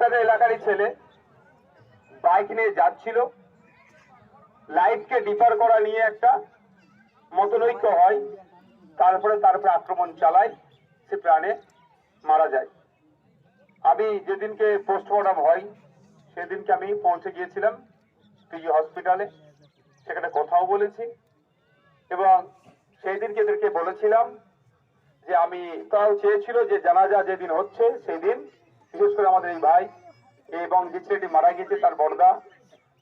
আপনাদের এলাকারই ছেলে বাইক নিয়ে যাচ্ছিল, লাইটকে ডিপার করা নিয়ে একটা মতনৈক্য হয়, তারপরে আক্রমণ চালায়, সে প্রাণে মারা যায়। আমি যেদিনকে পোস্টমর্টম হয় সেদিনকে আমি পৌঁছে গিয়েছিলাম পিজি হসপিটালে, সেখানে কথাও বলেছি এবং সেই দিনকে এদেরকে বলেছিলাম যে আমি তাও চেয়েছিল যে জানাজা যেদিন হচ্ছে সেই দিন বিশেষ করে আমাদের এই ভাই এবং যে ছেলেটি মারা গেছে তার বড়দা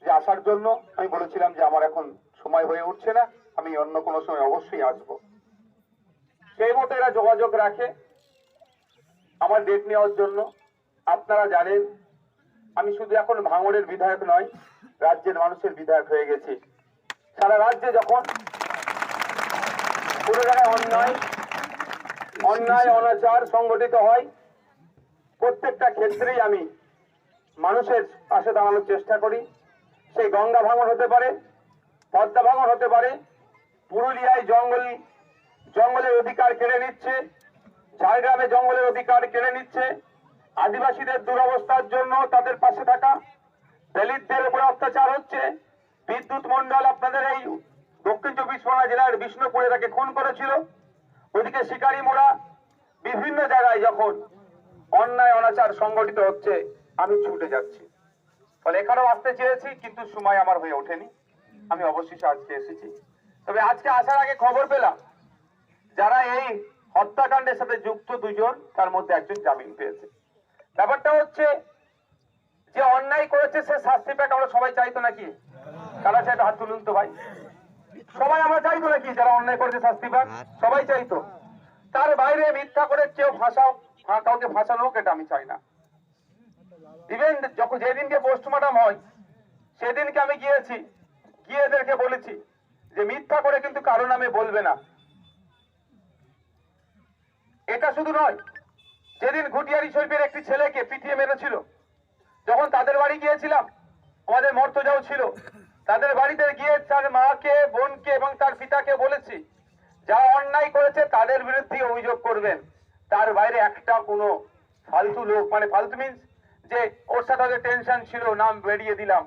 যে আসার জন্য আমি বলেছিলাম যে আমার এখন সময় হয়ে উঠছে না, আমি অন্য কোনো সময় অবশ্যই আসবো। সেই মতো এরা যোগাযোগ রাখে আমার ডেট নেওয়ার জন্য। আপনারা জানেন আমি শুধু এখন ভাঙড়ের বিধায়ক নয়, রাজ্যের মানুষের বিধায়ক হয়ে গেছি। সারা রাজ্যে যখন পুরো জায়গায় অন্যায় অনাচার সংগঠিত হয়, প্রত্যেকটা ক্ষেত্রেই আমি মানুষের পাশে দাঁড়ানোর চেষ্টা করি। সেই গঙ্গা ভাঙন হতে পারে, পদ্মা ভাঙন হতে পারে, পুরুলিয়ায় জঙ্গলের অধিকার কেড়ে নিচ্ছে, ঝাড়গ্রামে জঙ্গলের অধিকার কেড়ে নিচ্ছে, আদিবাসীদের দুরবস্থার জন্য তাদের পাশে থাকা, দলিতদের উপরে অত্যাচার হচ্ছে। বিদ্যুৎ মন্ডল আপনাদের এই দক্ষিণ 24 পরগনা জেলার বিষ্ণুপুরে তাকে খুন করেছিল। ওইদিকে শিকারি মোড়া, বিভিন্ন জায়গায় যখন অন্যায় অনাচার সংগঠিত হচ্ছে আমি ছুটে যাচ্ছি। ফলে এখানেও আসতে চেয়েছি কিন্তু সময় আমার হয়ে ওঠেনি, আমি অবশেষে আজকে এসেছি। তবে আজকে আসার আগে খবর পেলাম যারা এই হত্যাকাণ্ডের সাথে যুক্ত দুজন, তার মধ্যে একজন জামিন পেয়েছে। ব্যাপারটা হচ্ছে যে অন্যায় করেছে সে শাস্তি পাক আমরা সবাই চাইতো নাকি? কারা চাইতো? হাত তুলুন তো ভাই। সবাই আমরা চাইতো নাকি? যারা অন্যায় করেছে শাস্তি পাক সবাই চাইতো। তার বাইরে মিথ্যা করে কেউ কাউকে ফাঁসানো হোক, এটা আমি চাই না। ইভেন যখন যেদিনকে পোস্টমর্টম হয় সেদিনকে আমি গিয়ে এদেরকে বলেছি যে মিথ্যা করে কিন্তু কারো নামে বলবে না। এটা শুধু নয়, যেদিন ঘুটিয়ারি শরীফের একটি ছেলেকে পিটিয়ে মেরেছিল, যখন তাদের বাড়ি গিয়েছিলাম, আমাদের মর্তজাও ছিল, তাদের বাড়িতে গিয়ে তার মাকে, বোনকে এবং তার পিতাকে বলেছি যারা অন্যায় করেছে তাদের বিরুদ্ধে অভিযোগ করবেন। তার বাইরে একটা কোনো ফালতু লোক, মানে ফালতু মিন্স যে ওর সাথে টেনশন ছিল, নাম বেরিয়ে দিলাম,